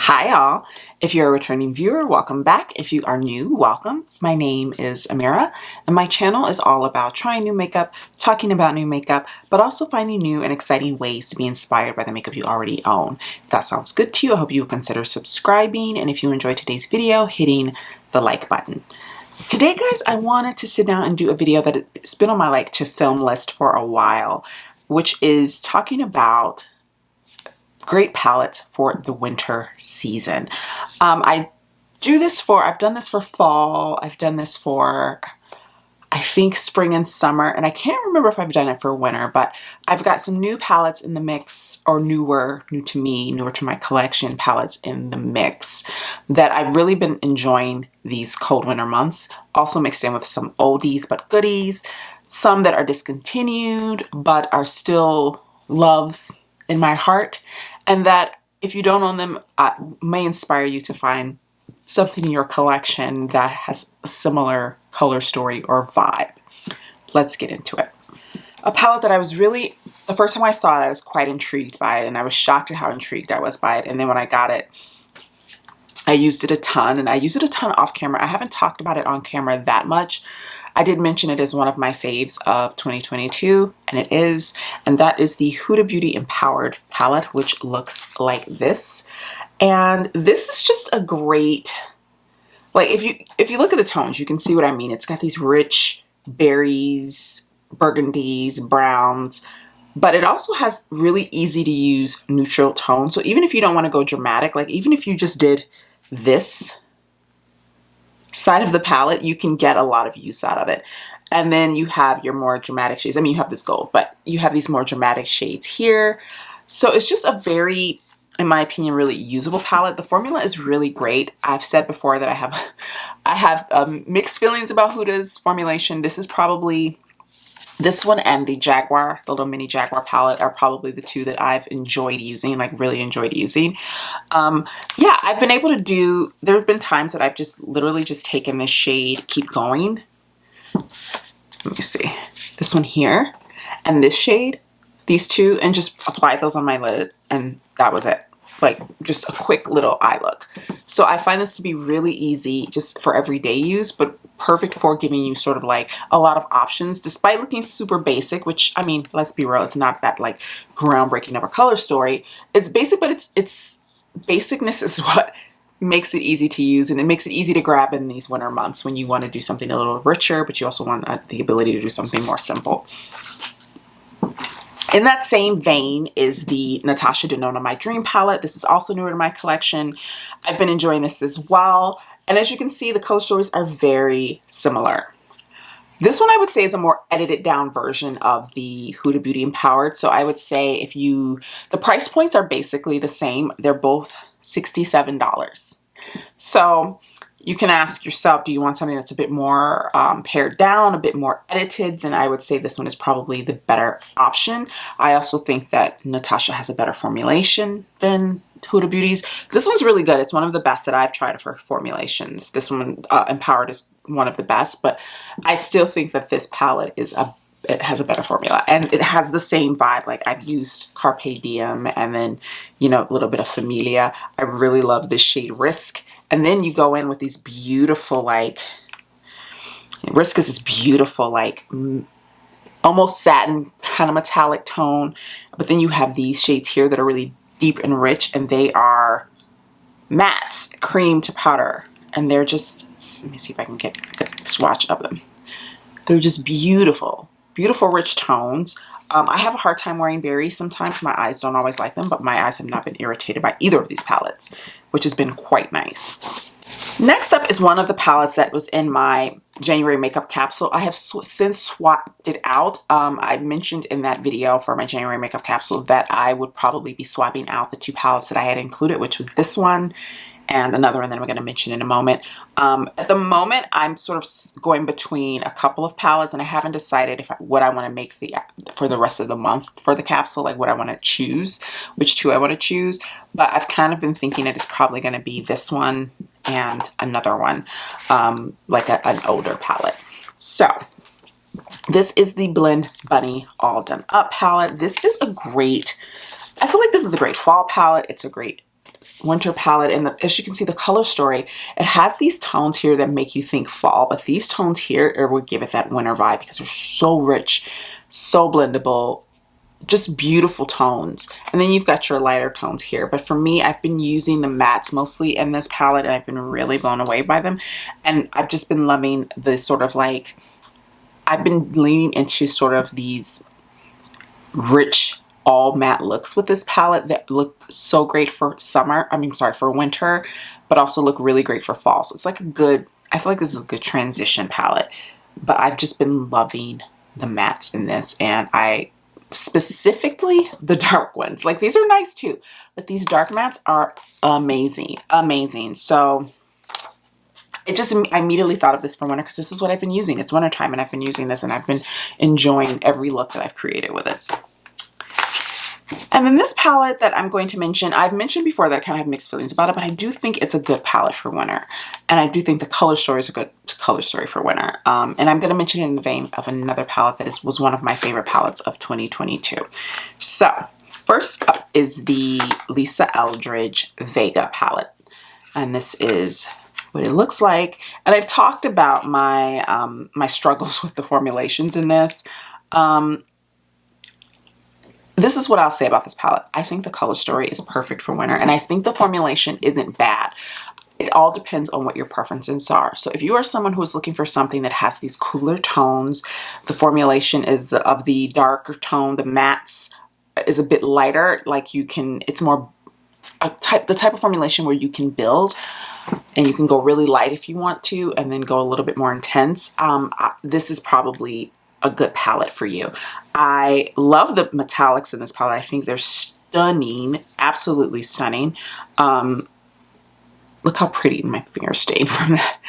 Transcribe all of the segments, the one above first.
Hi all. If you're a returning viewer, welcome back. If you are new, welcome. My name is Amira and my channel is all about trying new makeup, talking about new makeup, but also finding new and exciting ways to be inspired by the makeup you already own. If that sounds good to you, I hope you will consider subscribing, and if you enjoyed today's video, hitting the like button. Today, guys, I wanted to sit down and do a video that has been on my like to film list for a while, which is talking about great palettes for the winter season. I've done this for fall, I've done this for I think spring and summer, and I can't remember if I've done it for winter, but I've got some new palettes in the mix, or new to me, newer to my collection palettes in the mix that I've really been enjoying these cold winter months. Also mixed in with some oldies but goodies, some that are discontinued but are still loves in my heart, and that if you don't own them, may inspire you to find something in your collection that has a similar color story or vibe. Let's get into it. A palette that I was really, the first time I saw it, I was quite intrigued by it, and I was shocked at how intrigued I was by it. And then when I got it, I used it a ton, and I used it a ton off camera. I haven't talked about it on camera that much. I did mention it as one of my faves of 2022, and it is, and that is the Huda Beauty Empowered palette, which looks like this. And this is just a great, like if you look at the tones, you can see what I mean. It's got these rich berries, burgundies, browns, but it also has really easy to use neutral tones. So even if you don't want to go dramatic, like even if you just did this side of the palette, you can get a lot of use out of it. And then you have your more dramatic shades. I mean, you have this gold, but you have these more dramatic shades here. So it's just a very, in my opinion, really usable palette. The formula is really great. I've said before that I have mixed feelings about Huda's formulation. This is probably, this one and the Jaguar, the little mini Jaguar palette are probably the two that I've enjoyed using, like really enjoyed using. Yeah, I've been able to do, there have been times that I've just literally just taken this shade, Keep Going. Let me see, this one here and this shade, these two, and just applied those on my lid, and that was it. Like just a quick little eye look. So I find this to be really easy just for everyday use, but perfect for giving you sort of like a lot of options despite looking super basic, which, I mean, let's be real, it's not that like groundbreaking of a color story. It's basic, but it's basicness is what makes it easy to use, and it makes it easy to grab in these winter months when you want to do something a little richer, but you also want the ability to do something more simple. In that same vein is the Natasha Denona My Dream palette. This is also newer to my collection. I've been enjoying this as well. And as you can see, the color stories are very similar. This one I would say is a more edited down version of the Huda Beauty Empowered. So I would say if you, the price points are basically the same. They're both $67. So you can ask yourself, do you want something that's a bit more pared down, a bit more edited? Then I would say this one is probably the better option. I also think that Natasha has a better formulation than Huda Beauty's. This one's really good. It's one of the best that I've tried for formulations. This one, Empowered, is one of the best, but I still think that this palette is it has a better formula, and it has the same vibe. Like I've used Carpe Diem and then, you know, a little bit of Familia. I really love this shade Risk. And then you go in with these beautiful, like, Risk is this beautiful, like, almost satin kind of metallic tone. But then you have these shades here that are really deep and rich, and they are mattes, cream to powder. And they're just, let me see if I can get a swatch of them. They're just beautiful, beautiful rich tones. I have a hard time wearing berries sometimes. My eyes don't always like them, but my eyes have not been irritated by either of these palettes, which has been quite nice. Next up is one of the palettes that was in my January makeup capsule. I have since swapped it out. I mentioned in that video for my January makeup capsule that I would probably be swapping out the two palettes that I had included, which was this one and another one that I'm going to mention in a moment. At the moment, I'm sort of going between a couple of palettes, and I haven't decided what I want to make for the rest of the month for the capsule, like what I want to choose, which two I want to choose. But I've kind of been thinking it is probably going to be this one and another one, like an older palette. So this is the Blend Bunny All Done Up palette. This is a great, I feel like this is a great fall palette. It's a great winter palette, and as you can see, the color story, it has these tones here that make you think fall, but these tones here would give it that winter vibe because they're so rich, so blendable, just beautiful tones. And then you've got your lighter tones here. But for me, I've been using the mattes mostly in this palette, and I've been really blown away by them. And I've just been loving the sort of like, I've been leaning into sort of these rich all matte looks with this palette that look so great for summer. I mean, sorry, for winter, but also look really great for fall. So it's like a good, I feel like this is a good transition palette. But I've just been loving the mattes in this, and specifically the dark ones. Like, these are nice too, but these dark mattes are amazing, amazing. So I immediately thought of this for winter because this is what I've been using. It's wintertime and I've been using this, and I've been enjoying every look that I've created with it. And then this palette that I'm going to mention, I've mentioned before that I kind of have mixed feelings about it, but I do think it's a good palette for winter. And I do think the color story is a good color story for winter. And I'm going to mention it in the vein of another palette that was one of my favorite palettes of 2022. So first up is the Lisa Eldridge Vega palette. And this is what it looks like. And I've talked about my, my struggles with the formulations in this. This is what I'll say about this palette. I think the color story is perfect for winter, and I think the formulation isn't bad. It all depends on what your preferences are. So if you are someone who is looking for something that has these cooler tones, the formulation is of the darker tone, the mattes is a bit lighter, like you can, it's more the type of formulation where you can build and you can go really light if you want to, and then go a little bit more intense. This is probably a good palette for you. I love the metallics in this palette. I think they're stunning, absolutely stunning. Look how pretty my finger stayed from that.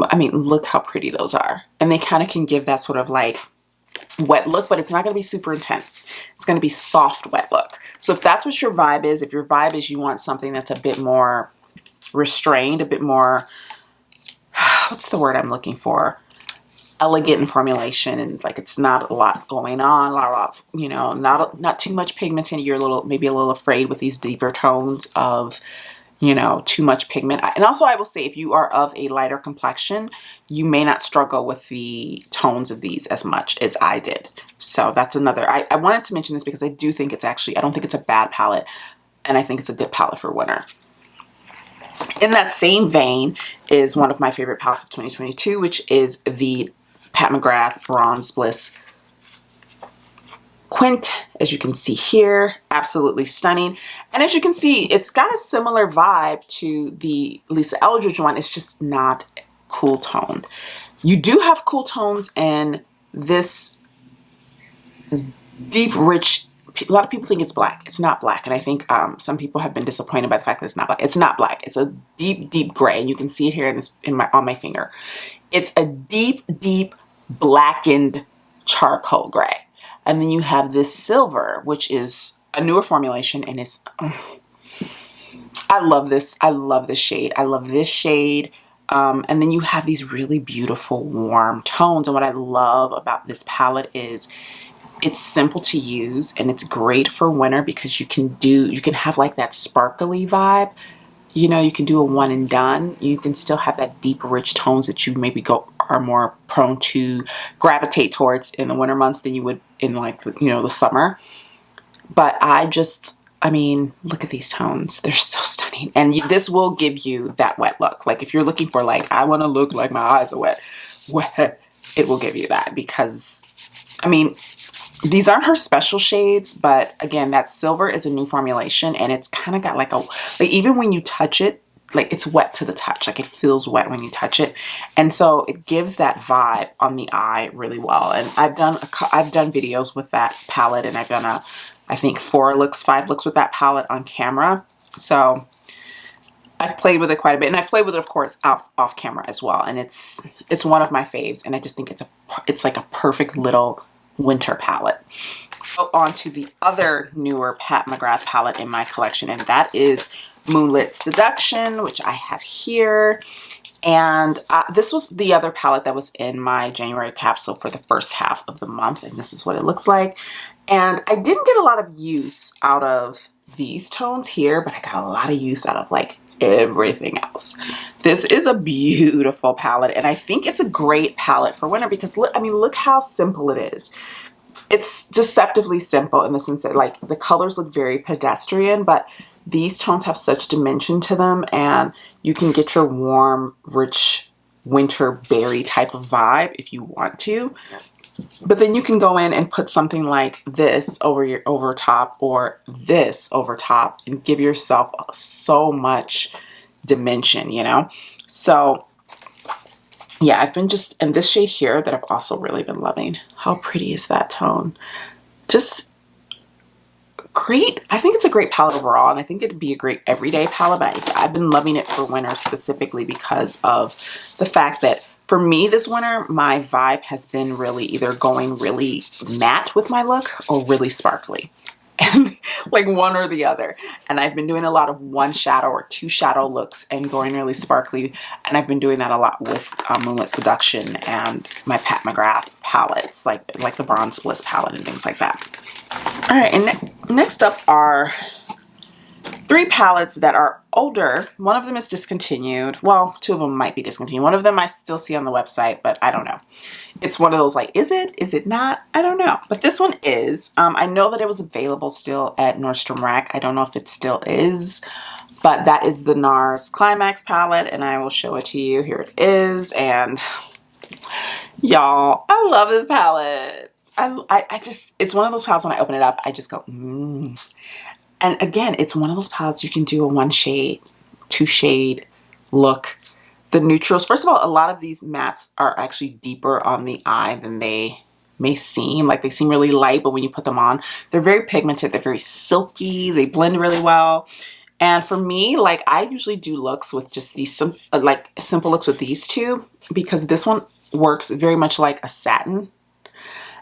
I mean, look how pretty those are. And they kind of can give that sort of like wet look, but it's not going to be super intense. It's going to be soft wet look. So if that's what your vibe is, if your vibe is you want something that's a bit more restrained, a bit more, what's the word I'm looking for? Elegant in formulation, and like it's not a lot going on, a lot of, you know, not too much pigment, and you're maybe a little afraid with these deeper tones of, you know, too much pigment. And also I will say, if you are of a lighter complexion, you may not struggle with the tones of these as much as I did. So that's another, I wanted to mention this because I do think it's actually, I don't think it's a bad palette, and I think it's a good palette for winter. In that same vein is one of my favorite palettes of 2022, which is the Pat McGrath Bronze Bliss Quint. As you can see here, absolutely stunning. And as you can see, it's got a similar vibe to the Lisa Eldridge one. It's just not cool toned. You do have cool tones in this deep, rich, a lot of people think it's black. It's not black. And I think some people have been disappointed by the fact that it's not black. It's not black. It's a deep, deep gray. And you can see it here on my finger. It's a deep, deep blackened charcoal gray. And then you have this silver, which is a newer formulation, and it's, I love this. I love this shade. I love this shade. And then you have these really beautiful warm tones. And what I love about this palette is it's simple to use, and it's great for winter because you can have like that sparkly vibe. You know, you can do a one and done. You can still have that deep, rich tones that you maybe are more prone to gravitate towards in the winter months than you would in, like, you know, the summer. But I mean, look at these tones. They're so stunning. And this will give you that wet look. Like, if you're looking for, like, I want to look like my eyes are wet, it will give you that because, I mean, these aren't her special shades, but again, that silver is a new formulation, and it's kind of got like even when you touch it, like it's wet to the touch, like it feels wet when you touch it. And so it gives that vibe on the eye really well. And I've done videos with that palette, and I've done I think 5 looks with that palette on camera. So I've played with it quite a bit, and I've played with it, of course, off camera as well. And it's one of my faves, and I just think it's like a perfect little winter palette. Go on to the other newer Pat McGrath palette in my collection, and that is Moonlit Seduction, which I have here. And this was the other palette that was in my January capsule for the first half of the month, and this is what it looks like. And I didn't get a lot of use out of these tones here, but I got a lot of use out of like everything else. This is a beautiful palette, and I think it's a great palette for winter because look, I mean, look how simple it is. It's deceptively simple in the sense that like the colors look very pedestrian, but these tones have such dimension to them, and you can get your warm, rich winter berry type of vibe if you want to. But then you can go in and put something like this over top, or this over top, and give yourself so much dimension, you know? So yeah, I've been just, and this shade here that I've also really been loving. How pretty is that tone? Just great. I think it's a great palette overall, and I think it'd be a great everyday palette, but I've been loving it for winter specifically because of the fact that for me this winter, my vibe has been really either going really matte with my look or really sparkly. And like one or the other. And I've been doing a lot of one shadow or two shadow looks and going really sparkly. And I've been doing that a lot with Moonlit Seduction and my Pat McGrath palettes, like the Bronze Bliss palette and things like that. All right, and next up are 3 palettes that are older. One of them is discontinued. Well, 2 of them might be discontinued. One of them I still see on the website, but I don't know. It's one of those like, is it? Is it not? I don't know. But this one is. I know that it was available still at Nordstrom Rack. I don't know if it still is, but that is the Nars Climax palette, and I will show it to you. Here it is, and y'all, I love this palette. I just, it's one of those palettes when I open it up, I just go, And again, it's one of those palettes you can do a 1 shade, 2 shade look. The neutrals, first of all, a lot of these mattes are actually deeper on the eye than they may seem. Like they seem really light, but when you put them on, they're very pigmented. They're very silky. They blend really well. And for me, like I usually do looks with just these simple looks with these 2, because this one works very much like a satin.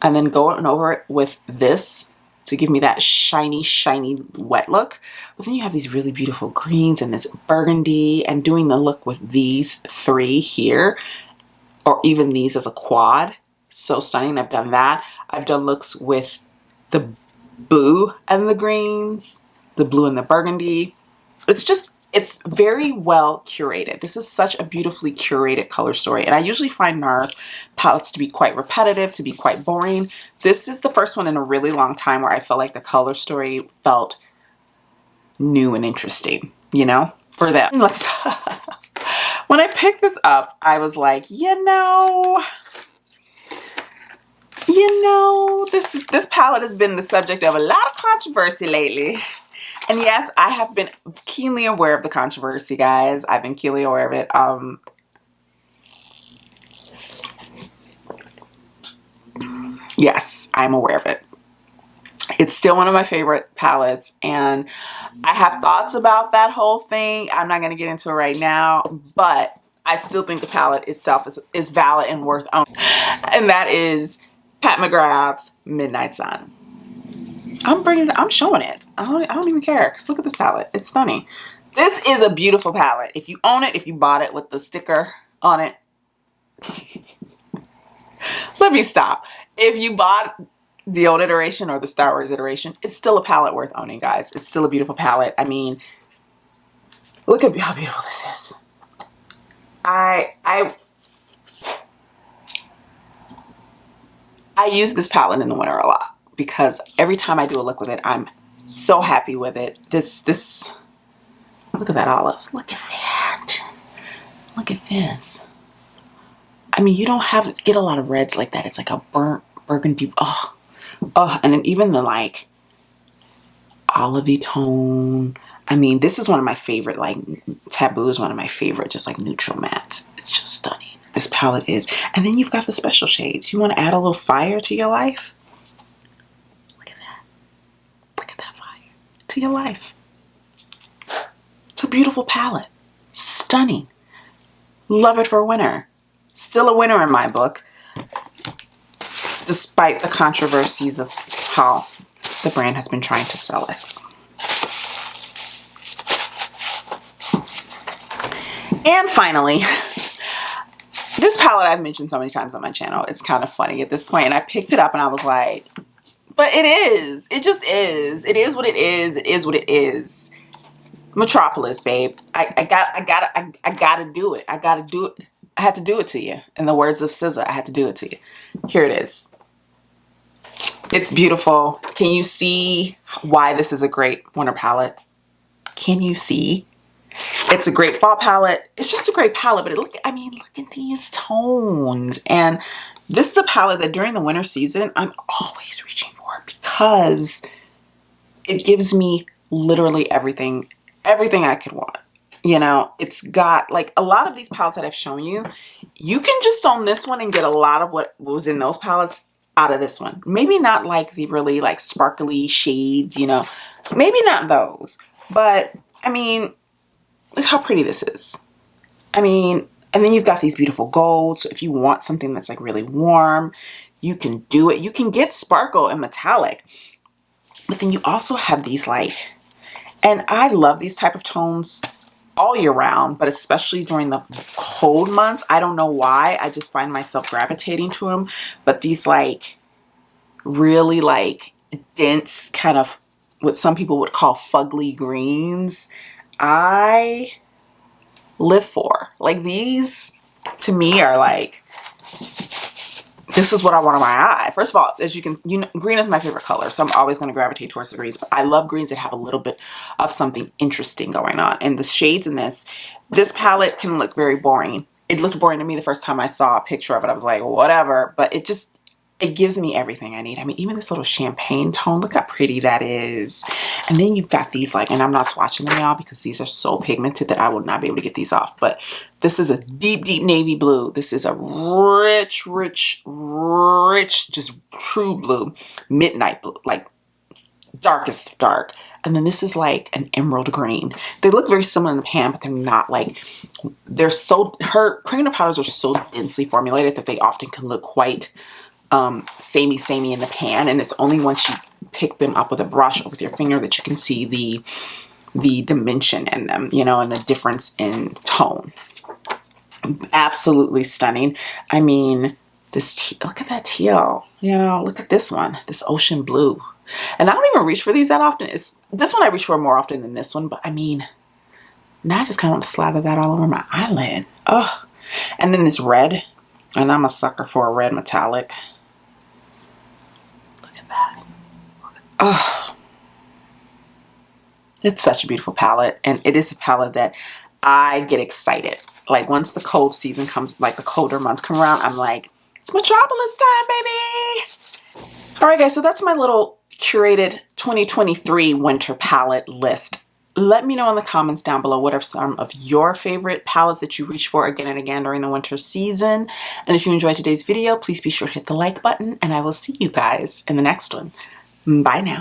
And then going over it with this to give me that shiny, shiny wet look. But then you have these really beautiful greens and this burgundy, and doing the look with these 3 here, or even these as a quad. So stunning. I've done that. I've done looks with the blue and the greens, the blue and the burgundy. It's very well curated. This is such a beautifully curated color story. And I usually find Nars palettes to be quite repetitive, to be quite boring. This is the first one in a really long time where I felt like the color story felt new and interesting, you know, for them. When I picked this up, I was like, this palette has been the subject of a lot of controversy lately. And yes, I have been keenly aware of the controversy, guys. I've been keenly aware of it. Yes, I'm aware of it. It's still one of my favorite palettes, and I have thoughts about that whole thing. I'm not going to get into it right now, but I still think the palette itself is valid and worth owning. And that is Pat McGrath's Midnight Sun. I'm showing it. I don't even care, because look at this palette. It's stunning. This is a beautiful palette. If you own it, if you bought it with the sticker on it. Let me stop. If you bought the old iteration or the Star Wars iteration, it's still a palette worth owning, guys. It's still a beautiful palette. I mean, look at how beautiful this is. I use this palette in the winter a lot, because every time I do a look with it, I'm so happy with it. This, look at that olive. Look at that. Look at this. I mean, you don't get a lot of reds like that. It's like a burnt burgundy. Oh, and then even the like olivey tone. I mean, this is one of my favorite, like Taboo is one of my favorite, just like neutral mattes. It's just stunning. This palette is. And then you've got the special shades. You want to add a little fire to your life? Look at that. Look at that fire to your life. It's a beautiful palette. Stunning. Love it for winter. Still a winner in my book, despite the controversies of how the brand has been trying to sell it. And finally, this palette I've mentioned so many times on my channel. It's kind of funny at this point. And I picked it up and I was like, But it is. It just is. It is what it is. It is what it is. Metropolis, babe. I gotta do it. I gotta do it. I had to do it to you. In the words of SZA, I had to do it to you. Here it is. It's beautiful. Can you see why this is a great winter palette? Can you see? It's a great fall palette. It's just a great palette, but look at these tones. And this is a palette that during the winter season, I'm always reaching for because it gives me literally everything I could want. You know, it's got like a lot of these palettes that I've shown you. You can just on this one and get a lot of what was in those palettes out of this one. Maybe not like the really like sparkly shades, you know, maybe not those, but I mean, look how pretty this is. I mean, and then you've got these beautiful golds. So if you want something that's like really warm, you can do it. You can get sparkle and metallic, but then you also have these like, and I love these type of tones all year round, but especially during the cold months. I don't know why. I just find myself gravitating to them. But these like really like dense kind of what some people would call fugly greens, I live for. Like these to me are like, this is what I want on my eye. First of all, as you know, green is my favorite color, so I'm always going to gravitate towards the greens, but I love greens that have a little bit of something interesting going on. And the shades in this palette can look very boring. It looked boring to me the first time I saw a picture of it. I was like, whatever, but it gives me everything I need. I mean, even this little champagne tone, look how pretty that is. And then you've got these like, and I'm not swatching them y'all because these are so pigmented that I would not be able to get these off. But this is a deep, deep navy blue. This is a rich, rich, rich, just true blue, midnight blue, like darkest dark. And then this is like an emerald green. They look very similar in the pan, but they're not like, her cream powders are so densely formulated that they often can look quite samey in the pan, and it's only once you pick them up with a brush or with your finger that you can see the dimension in them, you know, and the difference in tone. Absolutely stunning. I mean, look at that teal, you know, look at this one, this ocean blue. And I don't even reach for these that often. This one I reach for more often than this one, but I mean, now I just kind of want to slather that all over my eyelid. Oh, and then this red, and I'm a sucker for a red metallic. Oh, it's such a beautiful palette, and it is a palette that I get excited. Like once the cold season comes, like the colder months come around, I'm like, it's Metropolis time, baby. All right, guys, so that's my little curated 2023 winter palette list. Let me know in the comments down below what are some of your favorite palettes that you reach for again and again during the winter season. And if you enjoyed today's video, please be sure to hit the like button, and I will see you guys in the next one. Bye now.